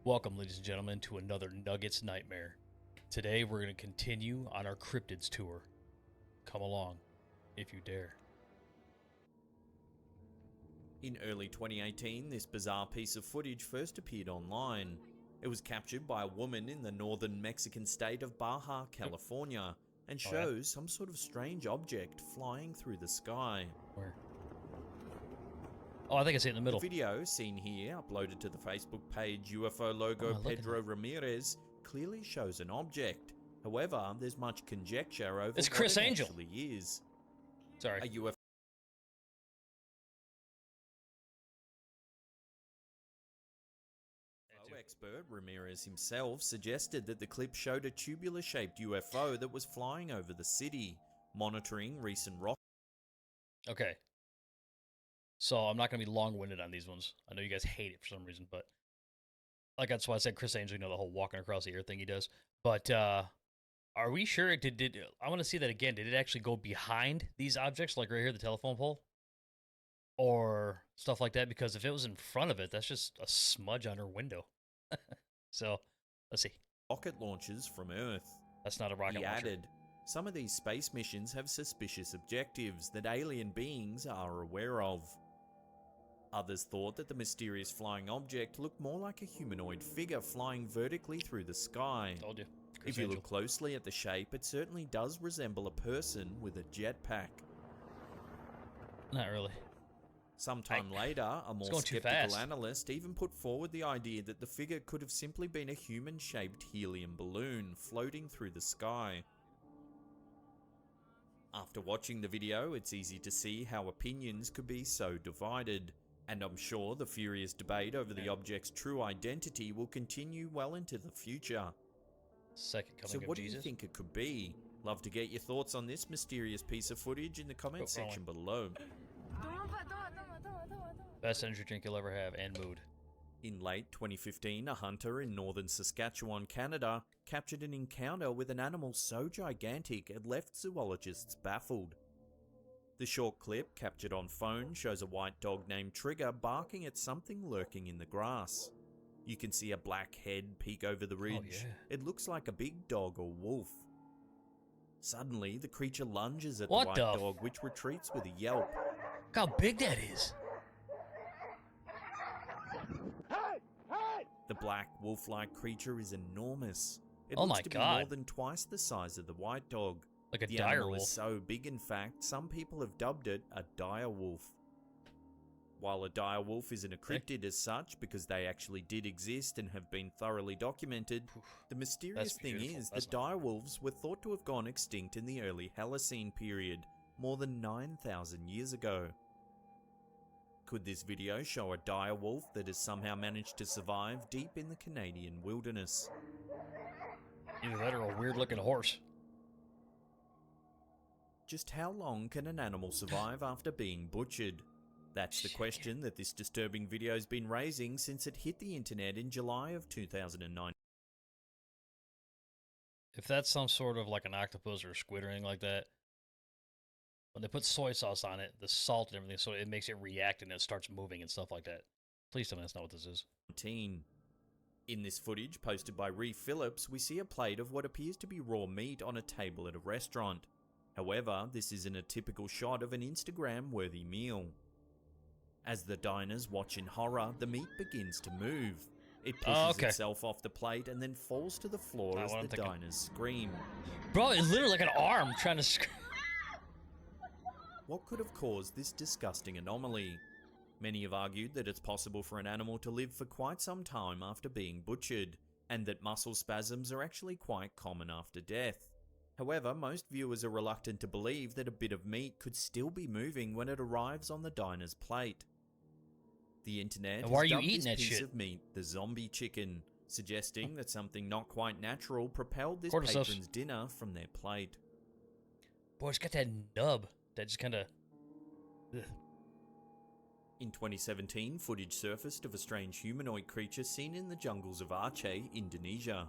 Welcome, ladies and gentlemen, to another Nuggets Nightmare. Today we're going to continue on our cryptids tour. Come along, if you dare. In early 2018, this bizarre piece of footage first appeared online. It was captured by a woman in the northern Mexican state of Baja, California, and shows some sort of strange object flying through the sky. Where? Oh, I think I see it in the middle. The video seen here, uploaded to the Facebook page UFO logo Pedro Ramirez, clearly shows an object. However, there's much conjecture over it's what Chris it Angel. actually is. Sorry. A UFO expert, Ramirez himself, suggested that the clip showed a tubular-shaped UFO that was flying over the city, monitoring recent rock. Okay. So I'm not going to be long-winded on these ones. I know you guys hate it for some reason, but like that's why I said Chris Angel, you know, the whole walking across the air thing he does. But are we sure it did I want to see that again. Did it actually go behind these objects, like right here, the telephone pole? Or stuff like that? Because if it was in front of it, that's just a smudge on her window. So, let's see. Rocket launches from Earth. That's not a rocket He launcher. added, some of these space missions have suspicious objectives that alien beings are aware of. Others thought that the mysterious flying object looked more like a humanoid figure flying vertically through the sky. Told you. If you look closely at the shape, it certainly does resemble a person with a jetpack. Not really. Sometime later, a more skeptical analyst even put forward the idea that the figure could have simply been a human-shaped helium balloon floating through the sky. After watching the video, it's easy to see how opinions could be so divided, and I'm sure the furious debate over the object's true identity will continue well into the future. Second coming so of what Jesus. do you think it could be? Love to get your thoughts on this mysterious piece of footage in the comment section below. Best energy drink you'll ever have, and mood. In late 2015, a hunter in northern Saskatchewan, Canada, captured an encounter with an animal so gigantic it left zoologists baffled. The short clip, captured on phone, shows a white dog named Trigger barking at something lurking in the grass. You can see a black head peek over the ridge. Oh, yeah. It looks like a big dog or wolf. Suddenly, the creature lunges at the white dog, which retreats with a yelp. Look how big that is! The black, wolf-like creature is enormous. It oh looks my to God. be more than twice the size of the white dog. Like a the dire animal wolf. is so big, in fact, some people have dubbed it a dire wolf. While a dire wolf isn't a cryptid as such, because they actually did exist and have been thoroughly documented, the mysterious thing is that dire wolves were thought to have gone extinct in the early Holocene period, more than 9,000 years ago. Could this video show a dire wolf that has somehow managed to survive deep in the Canadian wilderness? Either that or a weird-looking horse. Just how long can an animal survive after being butchered? That's the question that this disturbing video has been raising since it hit the internet in July of 2009. If that's some sort of like an octopus or a squid or anything like that, when they put soy sauce on it, the salt and everything, so it makes it react and it starts moving and stuff like that. Please tell me that's not what this is. In this footage posted by Ree Phillips, we see a plate of what appears to be raw meat on a table at a restaurant. However, this isn't a typical shot of an Instagram-worthy meal. As the diners watch in horror, the meat begins to move. It pushes itself off the plate and then falls to the floor as the diners scream. Bro, it's literally like an arm trying to scream. What could have caused this disgusting anomaly? Many have argued that it's possible for an animal to live for quite some time after being butchered, and that muscle spasms are actually quite common after death. However, most viewers are reluctant to believe that a bit of meat could still be moving when it arrives on the diner's plate. The internet has dubbed this piece of meat the zombie chicken, suggesting that something not quite natural propelled this patron's dinner from their plate. Boy, it's got that nub that just kind of... In 2017, footage surfaced of a strange humanoid creature seen in the jungles of Aceh, Indonesia.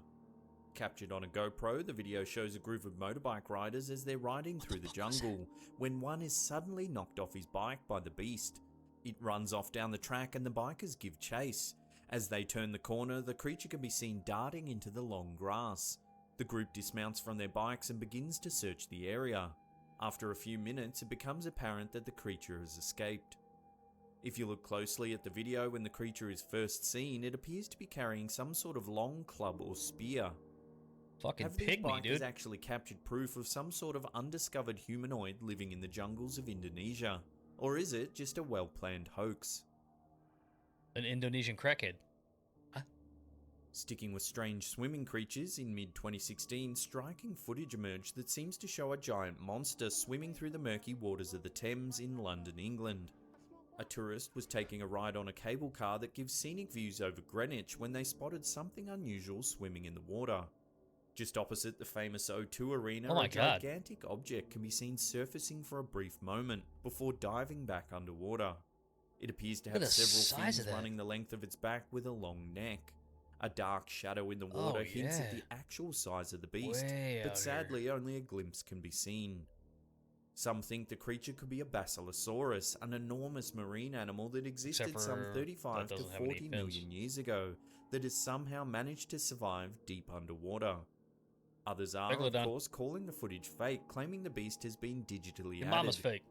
Captured on a GoPro, the video shows a group of motorbike riders as they're riding through the jungle, when one is suddenly knocked off his bike by the beast. It runs off down the track and the bikers give chase. As they turn the corner, the creature can be seen darting into the long grass. The group dismounts from their bikes and begins to search the area. After a few minutes, it becomes apparent that the creature has escaped. If you look closely at the video when the creature is first seen, it appears to be carrying some sort of long club or spear. Fucking Have these pygmy, bikers dude. actually captured proof of some sort of undiscovered humanoid living in the jungles of Indonesia? Or is it just a well-planned hoax? An Indonesian crackhead. Sticking with strange swimming creatures, in mid-2016, striking footage emerged that seems to show a giant monster swimming through the murky waters of the Thames in London, England. A tourist was taking a ride on a cable car that gives scenic views over Greenwich when they spotted something unusual swimming in the water. Just opposite the famous O2 Arena, Oh my a God. gigantic object can be seen surfacing for a brief moment before diving back underwater. It appears to Look at have the several size of fins that. running the length of its back with a long neck. A dark shadow in the water Oh, hints at yeah. the actual size of the beast, Way out but sadly only a glimpse can be seen. Some think the creature could be a basilosaurus, an enormous marine animal that existed some for 35 that to doesn't have any 40 million years ago, that has somehow managed to survive deep underwater. Others are, of Megalodon. course, calling the footage fake, claiming the beast has been digitally Your added. mama's fake.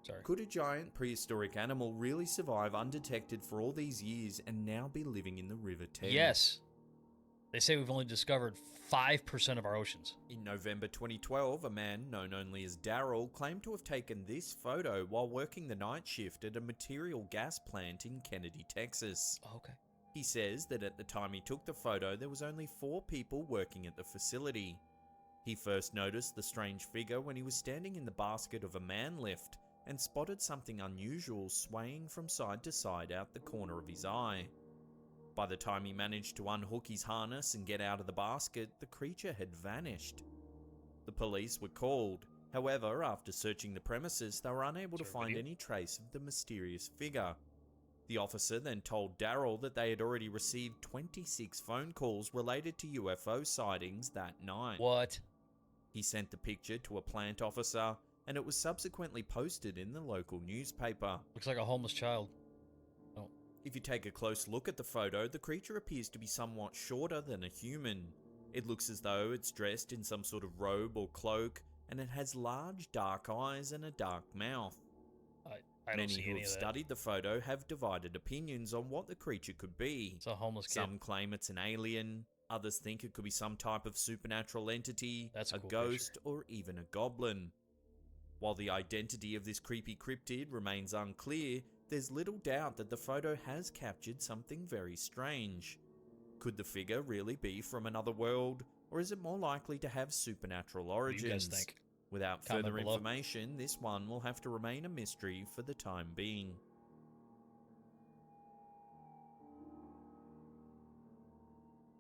Sorry. Could a giant prehistoric animal really survive undetected for all these years and now be living in the River Thames? Yes. They say we've only discovered 5% of our oceans. In November 2012, a man known only as Daryl claimed to have taken this photo while working the night shift at a material gas plant in Kennedy, Texas. Oh, okay. He says that at the time he took the photo, there was only 4 people working at the facility. He first noticed the strange figure when he was standing in the basket of a man lift and spotted something unusual swaying from side to side out the corner of his eye. By the time he managed to unhook his harness and get out of the basket, the creature had vanished. The police were called. However, after searching the premises, they were unable to find any trace of the mysterious figure. The officer then told Daryl that they had already received 26 phone calls related to UFO sightings that night. What? He sent the picture to a plant officer, and it was subsequently posted in the local newspaper. Looks like a homeless child. Oh. If you take a close look at the photo, the creature appears to be somewhat shorter than a human. It looks as though it's dressed in some sort of robe or cloak, and it has large dark eyes and a dark mouth. I don't Many see who any have of that. studied the photo have divided opinions on what the creature could be. It's a homeless kid. Some claim it's an alien, others think it could be some type of supernatural entity, That's a cool ghost, picture. or even a goblin. While the identity of this creepy cryptid remains unclear, there's little doubt that the photo has captured something very strange. Could the figure really be from another world, or is it more likely to have supernatural origins? What do you guys think? Without Comment further below. information, this one will have to remain a mystery for the time being.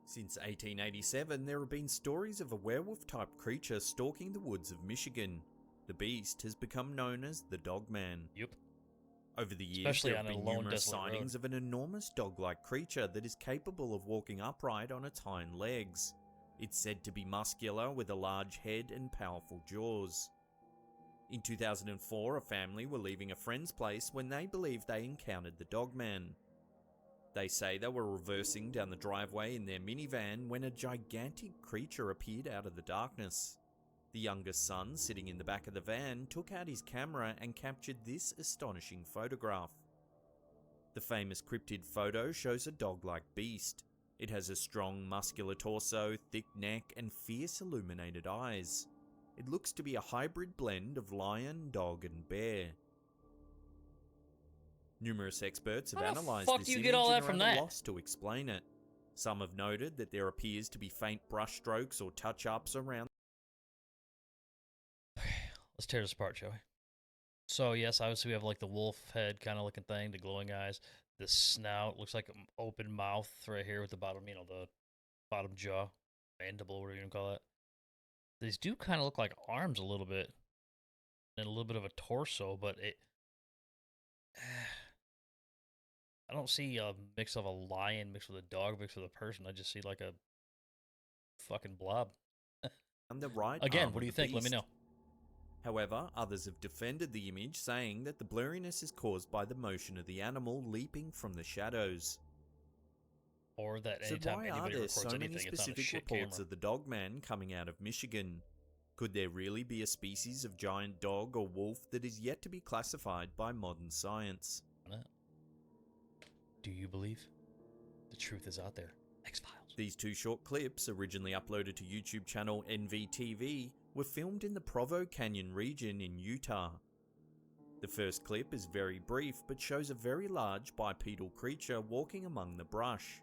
Since 1887, there have been stories of a werewolf-type creature stalking the woods of Michigan. The beast has become known as the Dogman. Yep. Over the years, Especially there have on a been lone, numerous desolate sightings road. of an enormous dog-like creature that is capable of walking upright on its hind legs. It's said to be muscular with a large head and powerful jaws. In 2004, a family were leaving a friend's place when they believed they encountered the Dogman. They say they were reversing down the driveway in their minivan when a gigantic creature appeared out of the darkness. The youngest son, sitting in the back of the van, took out his camera and captured this astonishing photograph. The famous cryptid photo shows a dog-like beast. It has a strong, muscular torso, thick neck, and fierce illuminated eyes. It looks to be a hybrid blend of lion, dog, and bear. Numerous experts have How the analysed fuck this do you image get all and that are from at a that? loss to explain it. Some have noted that there appears to be faint brushstrokes or touch-ups around. Let's tear this apart, shall we? So, yes, obviously we have like the wolf head kind of looking thing, the glowing eyes. The snout looks like an open mouth right here with the bottom, the bottom jaw, mandible, whatever you want to call it. These do kind of look like arms a little bit, and a little bit of a torso, but it. I don't see a mix of a lion mixed with a dog mixed with a person. I just see like a fucking blob. The right Again, arm what do of you the think? Let me beast. know. However, others have defended the image, saying that the blurriness is caused by the motion of the animal leaping from the shadows. Or that So anytime why are anybody there records so many anything, it's on a specific shit reports camera. of the dogman coming out of Michigan? Could there really be a species of giant dog or wolf that is yet to be classified by modern science? Do you believe the truth is out there? X-Files. These two short clips, originally uploaded to YouTube channel NVTV, were filmed in the Provo Canyon region in Utah. The first clip is very brief but shows a very large bipedal creature walking among the brush.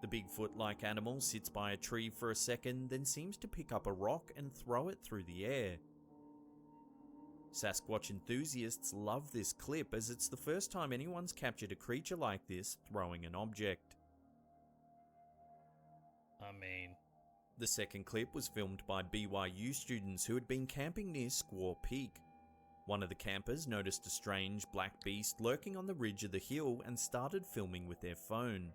The Bigfoot-like animal sits by a tree for a second, then seems to pick up a rock and throw it through the air. Sasquatch enthusiasts love this clip as it's the first time anyone's captured a creature like this throwing an object. I mean, The second clip was filmed by BYU students who had been camping near Squaw Peak. One of the campers noticed a strange black beast lurking on the ridge of the hill and started filming with their phone.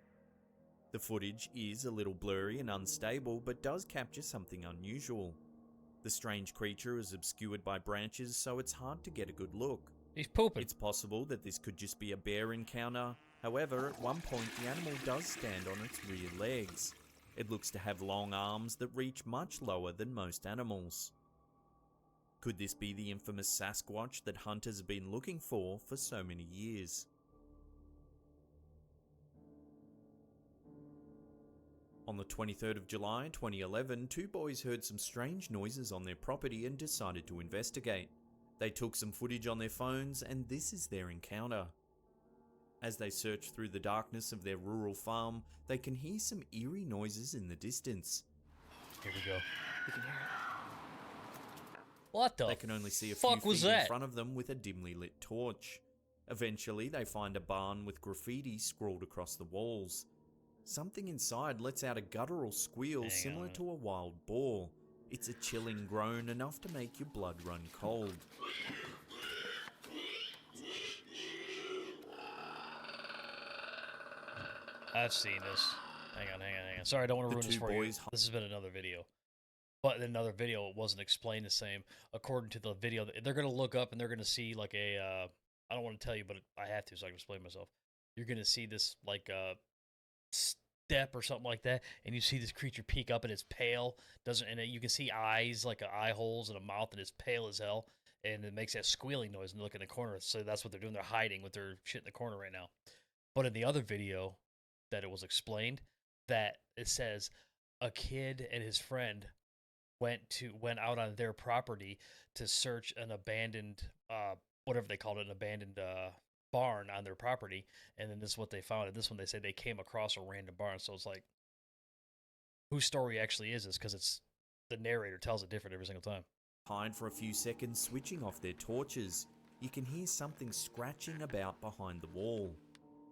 The footage is a little blurry and unstable, but does capture something unusual. The strange creature is obscured by branches, so it's hard to get a good look. he's pooping. It's possible that this could just be a bear encounter. However, at one point the animal does stand on its rear legs. It looks to have long arms that reach much lower than most animals. Could this be the infamous Sasquatch that hunters have been looking for so many years? On the 23rd of July 2011, two boys heard some strange noises on their property and decided to investigate. They took some footage on their phones, and this is their encounter. As they search through the darkness of their rural farm, they can hear some eerie noises in the distance. Here we go. We can hear it. What the They can only see a few fuck was feet in that? front of them with a dimly lit torch. Eventually, they find a barn with graffiti scrawled across the walls. Something inside lets out a guttural squeal similar to a wild boar. It's a chilling groan enough to make your blood run cold. I've seen this. Hang on. Sorry, I don't want to ruin this for you. This has been another video. But in another video, it wasn't explained the same. According to the video, they're going to look up and they're going to see like a, I don't want to tell you, but I have to so I can explain myself. You're going to see this like step or something like that, and you see this creature peek up and it's pale. And you can see eyes, like eye holes and a mouth, and it's pale as hell. And it makes that squealing noise and you look in the corner. So that's what they're doing. They're hiding with their shit in the corner right now. But in the other video that it was explained, that it says a kid and his friend went out on their property to search an abandoned whatever they called it, an abandoned barn on their property, and then this is what they found. And this one they say they came across a random barn. So it's like, whose story actually is this? Because it's the narrator tells it different every single time. Hide for a few seconds, switching off their torches. You can hear something scratching about behind the wall.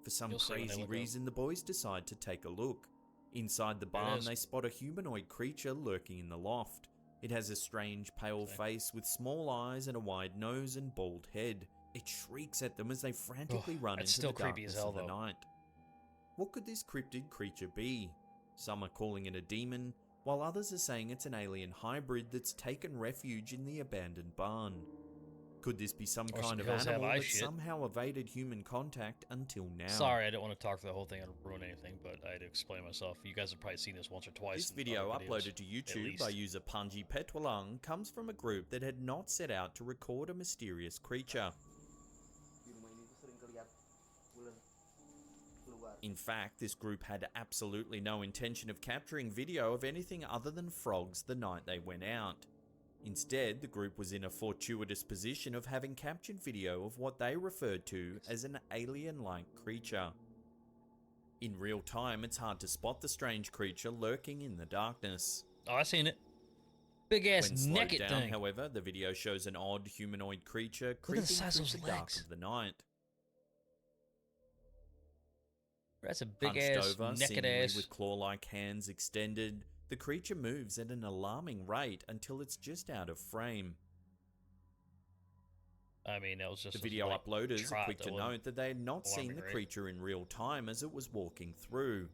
For some crazy reason, the boys decide to take a look. Inside the barn, they spot a humanoid creature lurking in the loft. It has a strange pale face with small eyes and a wide nose and bald head. It shrieks at them as they frantically run into the darkness of the night. What could this cryptid creature be? Some are calling it a demon, while others are saying it's an alien hybrid that's taken refuge in the abandoned barn. Could this be some kind of animal that somehow evaded human contact until now? Sorry, I didn't want to talk for the whole thing and ruin anything, but I had to explain myself. You guys have probably seen this once or twice. This video, uploaded to YouTube by user Punji Petwalang, comes from a group that had not set out to record a mysterious creature. In fact, this group had absolutely no intention of capturing video of anything other than frogs the night they went out. Instead, the group was in a fortuitous position of having captured video of what they referred to as an alien-like creature. In real time, it's hard to spot the strange creature lurking in the darkness. Oh, I seen it. Big ass naked down, thing. However, the video shows an odd humanoid creature creeping through the dark of the night. That's a big ass naked ass. With claw-like hands extended, the creature moves at an alarming rate until it's just out of frame. I mean, that was just the video uploaders are quick to note that they had not seen the creature in real time as it was walking through.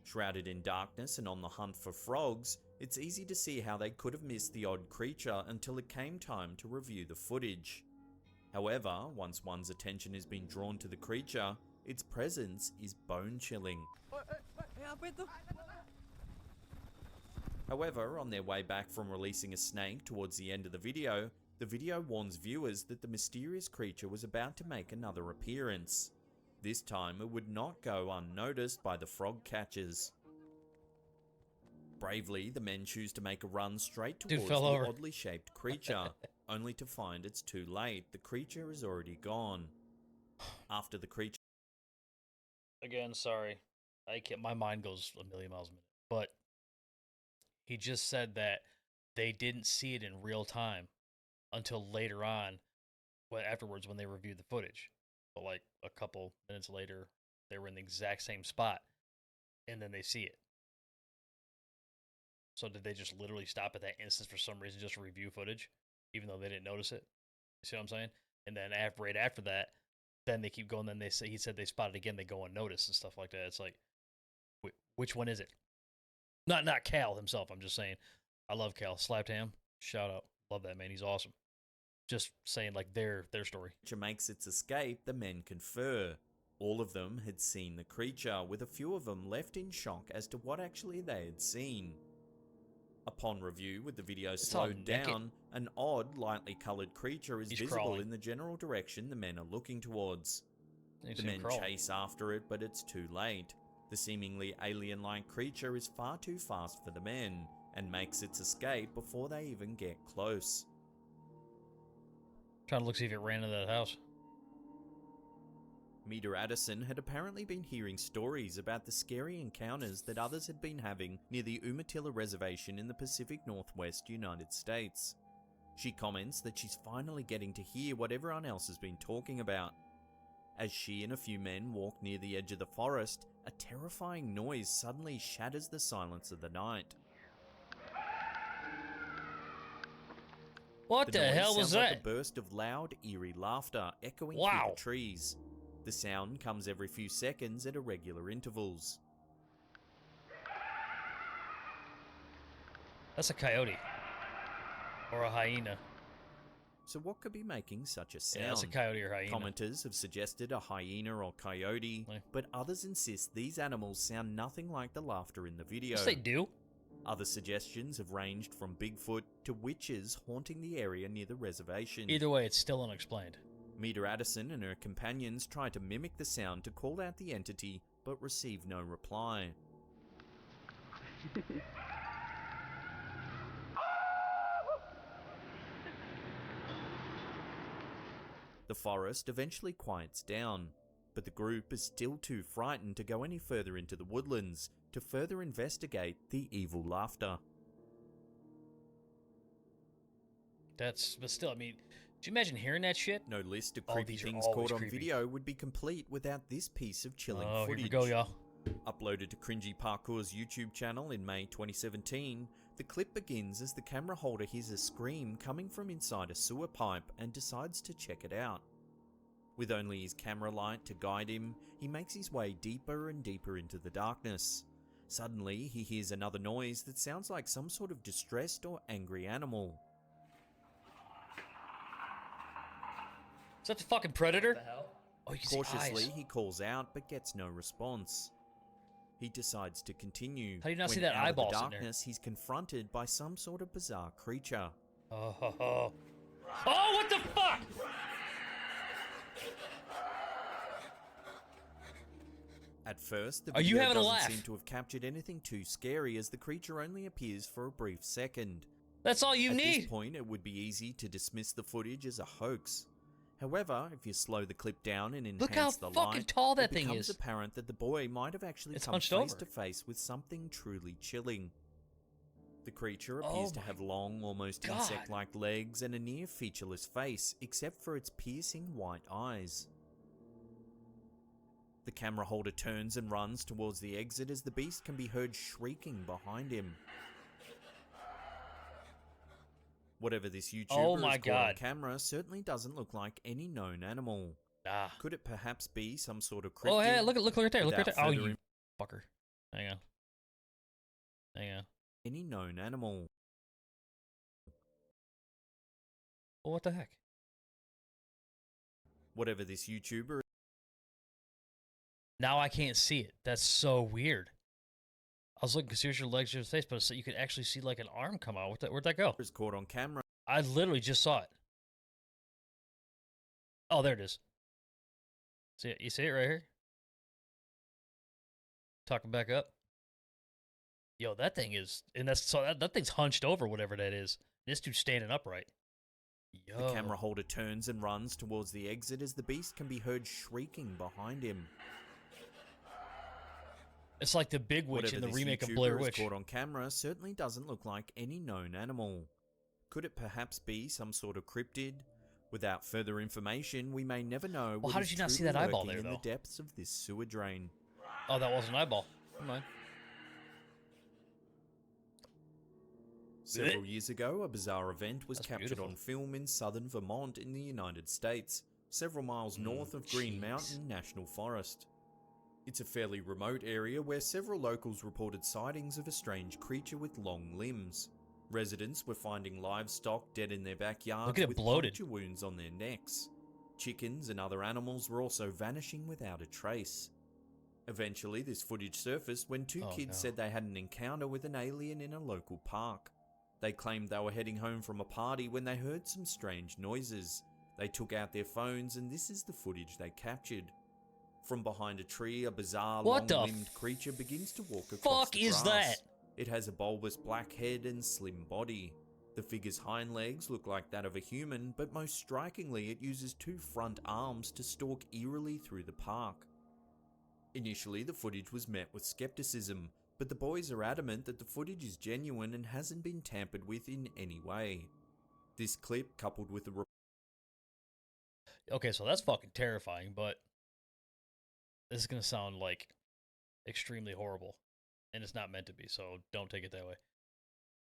Shrouded in darkness and on the hunt for frogs, it's easy to see how they could have missed the odd creature until it came time to review the footage. However, once one's attention has been drawn to the creature, its presence is bone-chilling. However, on their way back from releasing a snake towards the end of the video warns viewers that the mysterious creature was about to make another appearance. This time, it would not go unnoticed by the frog catchers. Bravely, the men choose to make a run straight towards the oddly shaped creature, only to find it's too late. The creature is already gone. After the creature... Again, sorry. My mind goes a million miles a minute. But he just said that they didn't see it in real time until later on, afterwards when they reviewed the footage. But like a couple minutes later, they were in the exact same spot, and then they see it. So did they just literally stop at that instance for some reason just to review footage, even though they didn't notice it? You see what I'm saying? And then right after that, then they keep going. Then he said they spotted again. They go unnoticed and stuff like that. It's like, which one is it? Not Cal himself. I'm just saying, I love Cal. Slapped ham. Shout out. Love that man. He's awesome. Just saying, like their story. Creature makes its escape. The men confer. All of them had seen the creature, with a few of them left in shock as to what actually they had seen. Upon review, with the video slowed down, an odd, lightly coloured creature is visible in the general direction the men are looking towards. The men chase after it, but it's too late. The seemingly alien-like creature is far too fast for the men, and makes its escape before they even get close. Trying to look see if it ran into that house. Meter Addison had apparently been hearing stories about the scary encounters that others had been having near the Umatilla Reservation in the Pacific Northwest United States. She comments that she's finally getting to hear what everyone else has been talking about. As she and a few men walk near the edge of the forest, a terrifying noise suddenly shatters the silence of the night. What the hell was that? Like a burst of loud, eerie laughter echoing through the trees. The sound comes every few seconds at irregular intervals. That's a coyote. Or a hyena. So what could be making such a sound? Yeah, it's a coyote or hyena. Commenters have suggested a hyena or coyote, but others insist these animals sound nothing like the laughter in the video. Yes, they do. Other suggestions have ranged from Bigfoot to witches haunting the area near the reservation. Either way, it's still unexplained. Meter Addison and her companions try to mimic the sound to call out the entity, but receive no reply. The forest eventually quiets down, but the group is still too frightened to go any further into the woodlands to further investigate the evil laughter. But still, I mean, do you imagine hearing that shit? No list of creepy things caught on video would be complete without this piece of chilling footage. Here we go, y'all. Uploaded to Cringy Parkour's YouTube channel in May 2017, the clip begins as the camera holder hears a scream coming from inside a sewer pipe and decides to check it out. With only his camera light to guide him, he makes his way deeper and deeper into the darkness. Suddenly, he hears another noise that sounds like some sort of distressed or angry animal. Is that the fucking predator? What the hell? Oh, you can see Cautiously, eyes. he calls out but gets no response. He decides to continue. How do you not see When that out of eyeball the sitting there? darkness, he's confronted by some sort of bizarre creature. Oh, what the fuck? At first, the Are you video having a doesn't laugh? seem to have captured anything too scary, as the creature only appears for a brief second. That's all you At need. this point, it would be easy to dismiss the footage as a hoax. However, if you slow the clip down and enhance Look how the fucking light, tall that it thing becomes is. apparent that the boy might have actually come hunched face over. to face with something truly chilling. The creature Oh appears to my have long, almost God. insect-like legs and a near featureless face, except for its piercing white eyes. The camera holder turns and runs towards the exit as the beast can be heard shrieking behind him. Whatever this YouTuber has caught on camera certainly doesn't look like any known animal. Nah. Could it perhaps be some sort of cryptid? Oh, hey, look right there. Look right Without there. Oh, further you fucker. Hang on. Any known animal. Well, what the heck? Whatever this YouTuber... Now I can't see it. That's so weird. I was looking to see your legs, your face, but so you could actually see like an arm come out. Where'd that go? Was caught on camera. I literally just saw it. Oh, there it is. See it? You see it right here? Talking back up. Yo, that thing is, and that's so that thing's hunched over, whatever that is. This dude's standing upright. Yo. The camera holder turns and runs towards the exit as the beast can be heard shrieking behind him. It's like the Big Witch in the remake of Blair Witch. Caught on camera certainly doesn't look like any known animal. Could it perhaps be some sort of cryptid? Without further information, we may never know. Well, how did you not see that eyeball there, though? In the depths of this sewer drain. Oh, that wasn't an eyeball. Never mind. Several years ago, a bizarre event was captured beautiful on film in southern Vermont in the United States, several miles north of Green Mountain National Forest. It's a fairly remote area where several locals reported sightings of a strange creature with long limbs. Residents were finding livestock dead in their backyards with puncture wounds on their necks. Chickens and other animals were also vanishing without a trace. Eventually, this footage surfaced when two kids said they had an encounter with an alien in a local park. They claimed they were heading home from a party when they heard some strange noises. They took out their phones and this is the footage they captured. From behind a tree, a bizarre long-limbed creature begins to walk across the grass. Fuck is that? It has a bulbous black head and slim body. The figure's hind legs look like that of a human, but most strikingly it uses two front arms to stalk eerily through the park. Initially, the footage was met with skepticism, but the boys are adamant that the footage is genuine and hasn't been tampered with in any way. This clip, coupled with the... Okay, so that's fucking terrifying, but this is going to sound like extremely horrible, and it's not meant to be, so don't take it that way.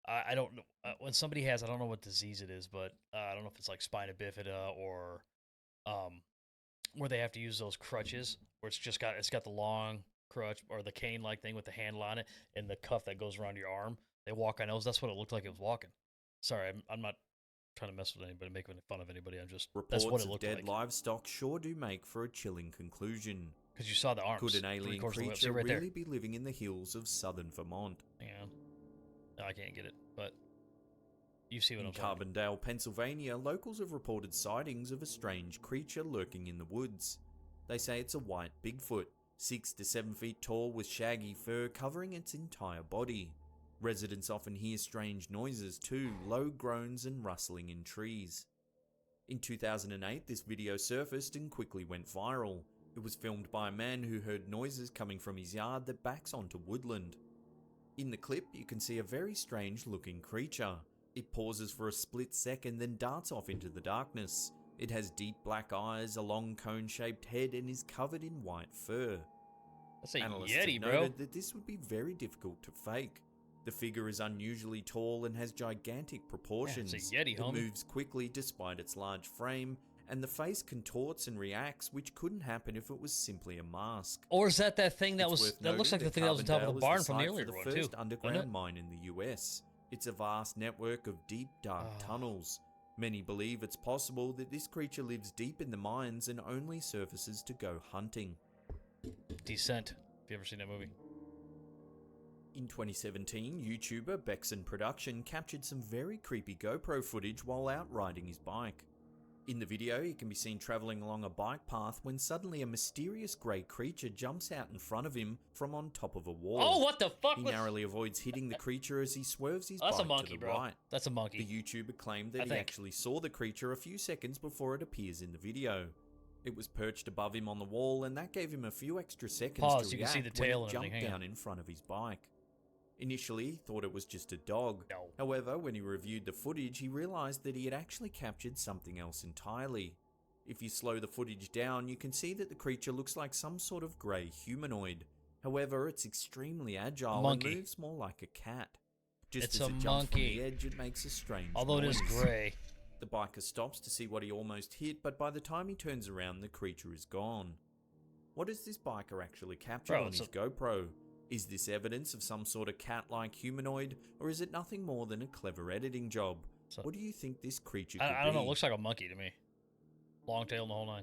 I don't know, when somebody has, I don't know what disease it is, but I don't know if it's like spina bifida or where they have to use those crutches, where it's got the long crutch or the cane-like thing with the handle on it and the cuff that goes around your arm. They walk on those. That's what it looked like it was walking. Sorry, I'm not trying to mess with anybody, making fun of anybody. That's what it looked like. Reports of dead livestock sure do make for a chilling conclusion. Because you saw the arms. Could an alien creature really be living in the hills of southern Vermont? Yeah. No, I can't get it, but you see what I'm saying. In Carbondale, Pennsylvania, locals have reported sightings of a strange creature lurking in the woods. They say it's a white Bigfoot, 6 to 7 feet tall with shaggy fur covering its entire body. Residents often hear strange noises too, low groans and rustling in trees. In 2008, this video surfaced and quickly went viral. It was filmed by a man who heard noises coming from his yard that backs onto woodland. In the clip, you can see a very strange looking creature. It pauses for a split second, then darts off into the darkness. It has deep black eyes, a long cone-shaped head, and is covered in white fur. That's a Analysts Yeti, have bro. noted that this would be very difficult to fake. The figure is unusually tall and has gigantic proportions. Yeah, it's a Yeti, homie. It moves quickly despite its large frame, and the face contorts and reacts, which couldn't happen if it was simply a mask. Or is that thing that looks like the thing that was on top of the barn from the earlier one, too? The first underground mine in the US. It's a vast network of deep, dark tunnels. Many believe it's possible that this creature lives deep in the mines and only surfaces to go hunting. Descent. Have you ever seen that movie? In 2017, YouTuber Bexon Production captured some very creepy GoPro footage while out riding his bike. In the video, he can be seen travelling along a bike path when suddenly a mysterious grey creature jumps out in front of him from on top of a wall. Oh, what the fuck? He narrowly avoids hitting the creature as he swerves his bike to the right. That's a monkey. The YouTuber claimed that he actually saw the creature a few seconds before it appears in the video. It was perched above him on the wall, and that gave him a few extra seconds to react when it jumped down in front of his bike. Initially, he thought it was just a dog. No. However, when he reviewed the footage, he realised that he had actually captured something else entirely. If you slow the footage down, you can see that the creature looks like some sort of grey humanoid. However, it's extremely agile and moves more like a cat. Just as it jumps from the edge, it makes a strange noise. Although it is grey. The biker stops to see what he almost hit, but by the time he turns around, the creature is gone. What has this biker actually captured on his GoPro? Is this evidence of some sort of cat-like humanoid, or is it nothing more than a clever editing job? What do you think this creature could be? I don't know, it looks like a monkey to me. Long tail and the whole nine.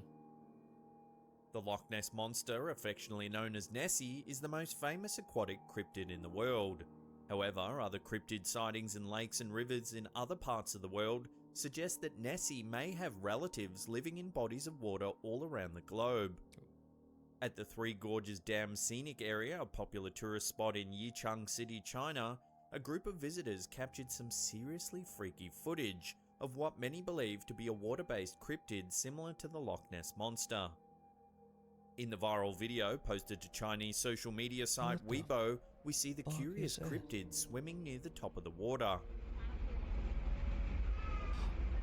The Loch Ness Monster, affectionately known as Nessie, is the most famous aquatic cryptid in the world. However, other cryptid sightings in lakes and rivers in other parts of the world suggest that Nessie may have relatives living in bodies of water all around the globe. At the Three Gorges Dam Scenic Area, a popular tourist spot in Yichang City, China, a group of visitors captured some seriously freaky footage of what many believe to be a water-based cryptid similar to the Loch Ness Monster. In the viral video posted to Chinese social media site Weibo, we see the curious cryptid swimming near the top of the water.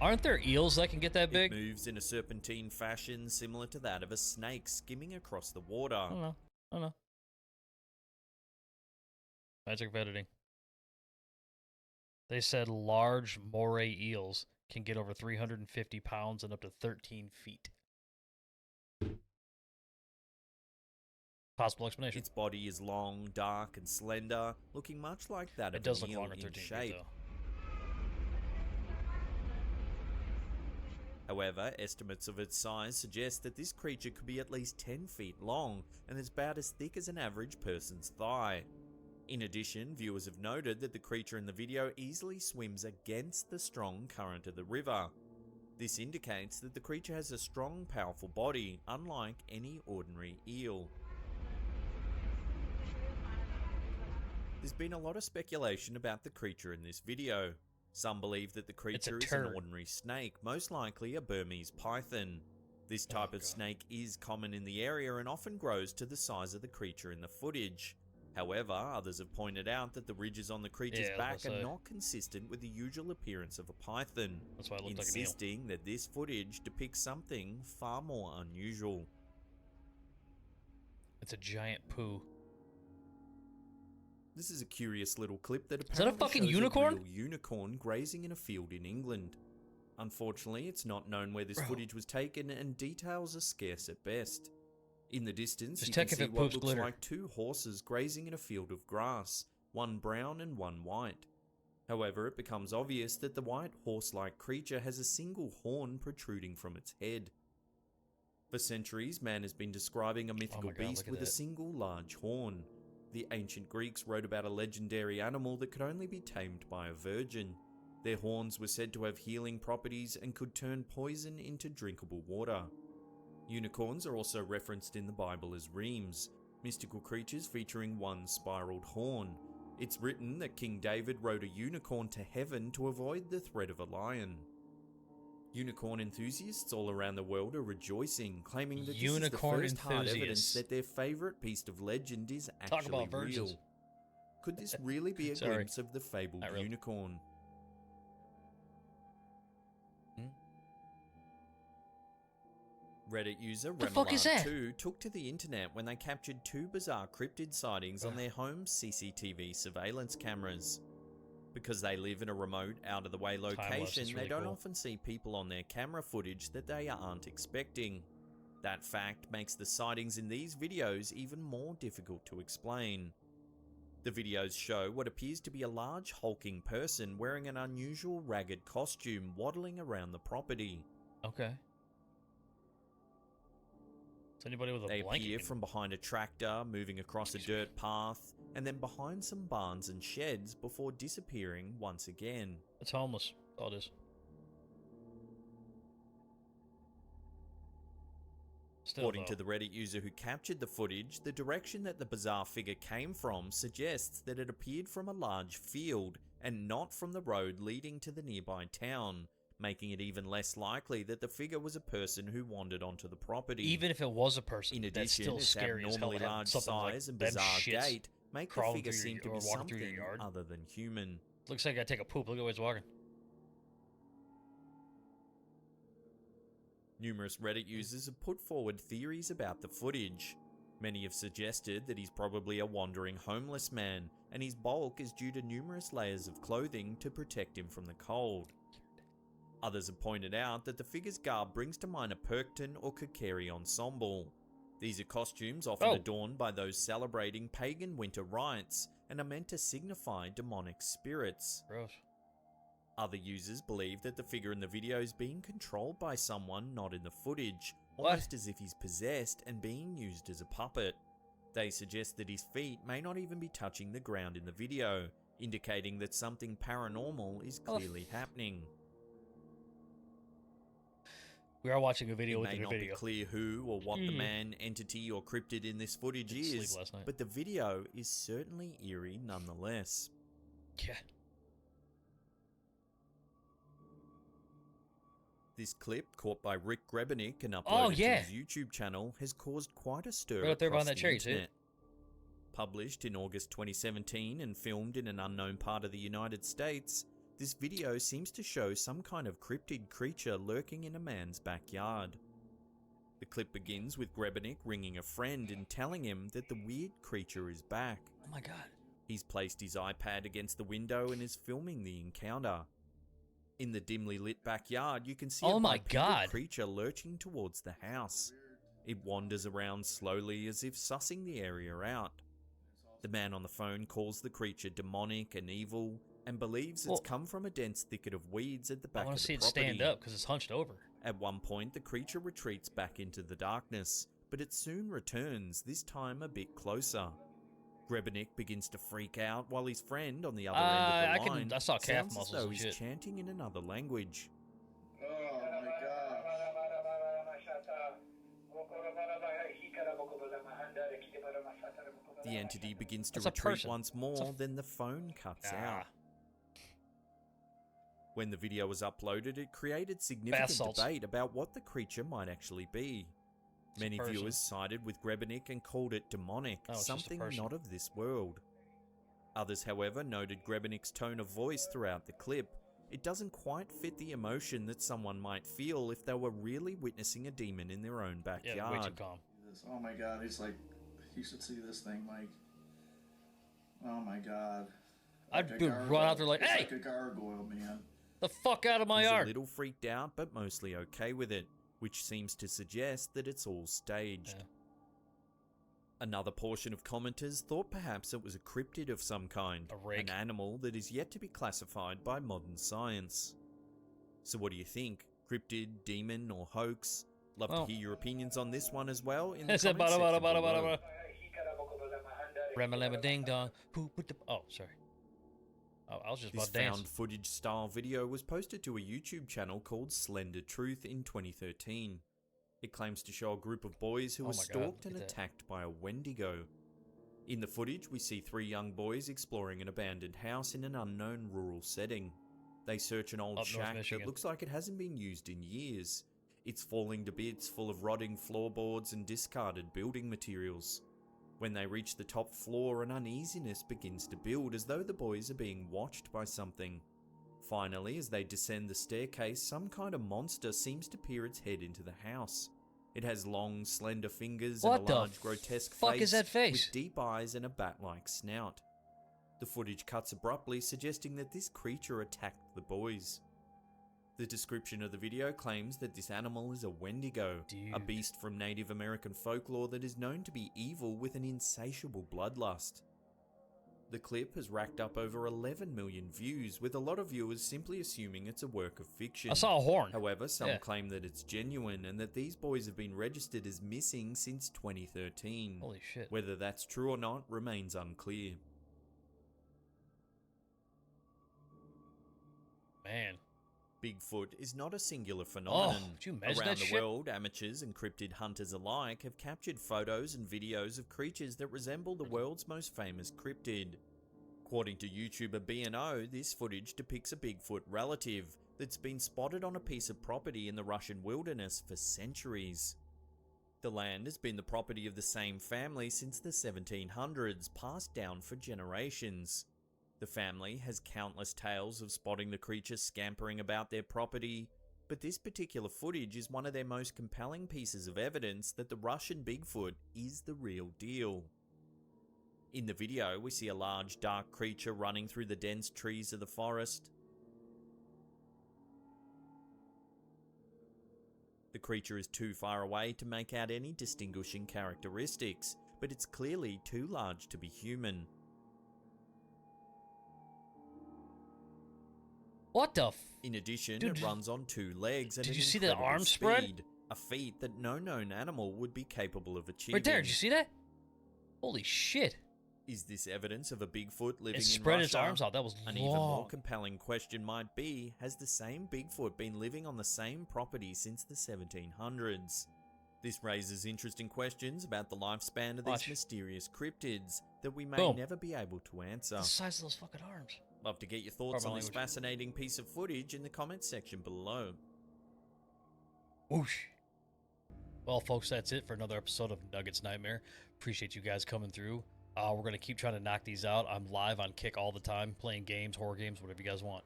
Aren't there eels that can get that big? It moves in a serpentine fashion similar to that of a snake skimming across the water. I don't know. Magic of editing. They said large moray eels can get over 350 pounds and up to 13 feet. Possible explanation. Its body is long, dark, and slender, looking much like that of an eel in shape. However, estimates of its size suggest that this creature could be at least 10 feet long and is about as thick as an average person's thigh. In addition, viewers have noted that the creature in the video easily swims against the strong current of the river. This indicates that the creature has a strong, powerful body, unlike any ordinary eel. There's been a lot of speculation about the creature in this video. Some believe that the creature is an ordinary snake, most likely a Burmese python. This type of snake is common in the area and often grows to the size of the creature in the footage. However, others have pointed out that the ridges on the creature's back are not consistent with the usual appearance of a python, That's why it looked insisting that this footage depicts something far more unusual. It's a giant poo. This is a curious little clip that apparently fucking shows unicorn? a real unicorn grazing in a field in England. Unfortunately, it's not known where this footage was taken and details are scarce at best. In the distance, you can see what looks like two horses grazing in a field of grass, one brown and one white. However, it becomes obvious that the white horse-like creature has a single horn protruding from its head. For centuries, man has been describing a mythical beast with a single large horn. The ancient Greeks wrote about a legendary animal that could only be tamed by a virgin. Their horns were said to have healing properties and could turn poison into drinkable water. Unicorns are also referenced in the Bible as remes, mystical creatures featuring one spiraled horn. It's written that King David rode a unicorn to heaven to avoid the threat of a lion. Unicorn enthusiasts all around the world are rejoicing, claiming that this is the first hard evidence that their favourite beast of legend is actually real. Could this really be a glimpse of the fabled unicorn? Reddit user Remoulade2 took to the internet when they captured two bizarre cryptid sightings on their home CCTV surveillance cameras. Because they live in a remote, out-of-the-way location, they don't often see people on their camera footage that they aren't expecting. That fact makes the sightings in these videos even more difficult to explain. The videos show what appears to be a large hulking person wearing an unusual ragged costume waddling around the property. Okay. It's anybody with a blanket. They appear from behind a tractor, moving across a dirt path, and then behind some barns and sheds before disappearing once again. It's homeless. All it is. According to the Reddit user who captured the footage, the direction that the bizarre figure came from suggests that it appeared from a large field and not from the road leading to the nearby town, making it even less likely that the figure was a person who wandered onto the property. Even if it was a person, in addition, that's still its scary abnormally large size and bizarre gait make the figure seem to be something other than human. Looks like I take a poop. Look at where he's walking. Numerous Reddit users have put forward theories about the footage. Many have suggested that he's probably a wandering homeless man, and his bulk is due to numerous layers of clothing to protect him from the cold. Others have pointed out that the figure's garb brings to mind a Perkton or Kukeri ensemble. These are costumes often adorned by those celebrating pagan winter rites and are meant to signify demonic spirits. Gross. Other users believe that the figure in the video is being controlled by someone not in the footage, almost as if he's possessed and being used as a puppet. They suggest that his feet may not even be touching the ground in the video, indicating that something paranormal is clearly happening. We are watching a video It within may a not video. be clear who or what the man, entity, or cryptid in this footage is, but the video is certainly eerie nonetheless. Yeah. This clip, caught by Rick Grebenick and uploaded to his YouTube channel, has caused quite a stir across the internet. Published in August 2017 and filmed in an unknown part of the United States, this video seems to show some kind of cryptid creature lurking in a man's backyard. The clip begins with Grebenick ringing a friend and telling him that the weird creature is back. Oh my god. He's placed his iPad against the window and is filming the encounter. In the dimly lit backyard, you can see a bipedal creature lurching towards the house. It wanders around slowly as if sussing the area out. The man on the phone calls the creature demonic and evil and believes it's come from a dense thicket of weeds at the back of the property. I want to see it stand up because it's hunched over. At one point, the creature retreats back into the darkness, but it soon returns, this time a bit closer. Grebenick begins to freak out while his friend on the other end of the line sounds as though he's chanting in another language. Oh my gosh. The entity begins to retreat once more, then the phone cuts out. When the video was uploaded, it created significant debate about what the creature might actually be. Many viewers sided with Grebenick and called it demonic, something not of this world. Others, however, noted Grebenick's tone of voice throughout the clip. It doesn't quite fit the emotion that someone might feel if they were really witnessing a demon in their own backyard. Yeah, way too calm. Oh my god, he's like, you should see this thing, Mike. Oh my god. I'd run out there like, hey! It's like a gargoyle, man. The fuck out of my yard! He's a little freaked out, but mostly okay with it, which seems to suggest that it's all staged. Yeah. Another portion of commenters thought perhaps it was a cryptid of some kind, an animal that is yet to be classified by modern science. So what do you think? Cryptid, demon, or hoax? Love to hear your opinions on this one as well in the comment section below. Ramalama ding dong. Who put the... Oh, sorry. Oh, I was just about to dance. This found footage style video was posted to a YouTube channel called Slender Truth in 2013. It claims to show a group of boys who were stalked and attacked by a Wendigo. In the footage, we see 3 young boys exploring an abandoned house in an unknown rural setting. They search an old shack that looks like it hasn't been used in years. It's falling to bits, full of rotting floorboards and discarded building materials. When they reach the top floor, an uneasiness begins to build, as though the boys are being watched by something. Finally, as they descend the staircase, some kind of monster seems to peer its head into the house. It has long, slender fingers and a large, grotesque face with deep eyes and a bat-like snout. The footage cuts abruptly, suggesting that this creature attacked the boys. The description of the video claims that this animal is a Wendigo, a beast from Native American folklore that is known to be evil with an insatiable bloodlust. The clip has racked up over 11 million views, with a lot of viewers simply assuming it's a work of fiction. I saw a horn. However, some claim that it's genuine and that these boys have been registered as missing since 2013. Holy shit. Whether that's true or not remains unclear. Man. Bigfoot is not a singular phenomenon. Could you imagine Around that the world, amateurs and cryptid hunters alike have captured photos and videos of creatures that resemble the world's most famous cryptid. According to YouTuber B&O, this footage depicts a Bigfoot relative that's been spotted on a piece of property in the Russian wilderness for centuries. The land has been the property of the same family since the 1700s, passed down for generations. The family has countless tales of spotting the creature scampering about their property, but this particular footage is one of their most compelling pieces of evidence that the Russian Bigfoot is the real deal. In the video, we see a large dark creature running through the dense trees of the forest. The creature is too far away to make out any distinguishing characteristics, but it's clearly too large to be human. What the In addition, it runs on 2 legs and did an you see the incredible arm speed, spread? a feat that no known animal would be capable of achieving. Right there, did you see that? Holy shit. Is this evidence of a Bigfoot living It in spread Russia? its arms out. That was An long. even more compelling question might be, has the same Bigfoot been living on the same property since the 1700s? This raises interesting questions about the lifespan of Watch. these mysterious cryptids that we may Boom. never be able to answer. The size of those fucking arms. Love to get your thoughts Pardon on my this language. fascinating piece of footage in the comments section below. Whoosh. Well, folks, that's it for another episode of Nuggets Nightmare. Appreciate you guys coming through. We're going to keep trying to knock these out. I'm live on Kick all the time, playing games, horror games, whatever you guys want.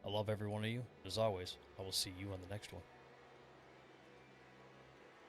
I love every one of you. As always, I will see you on the next one.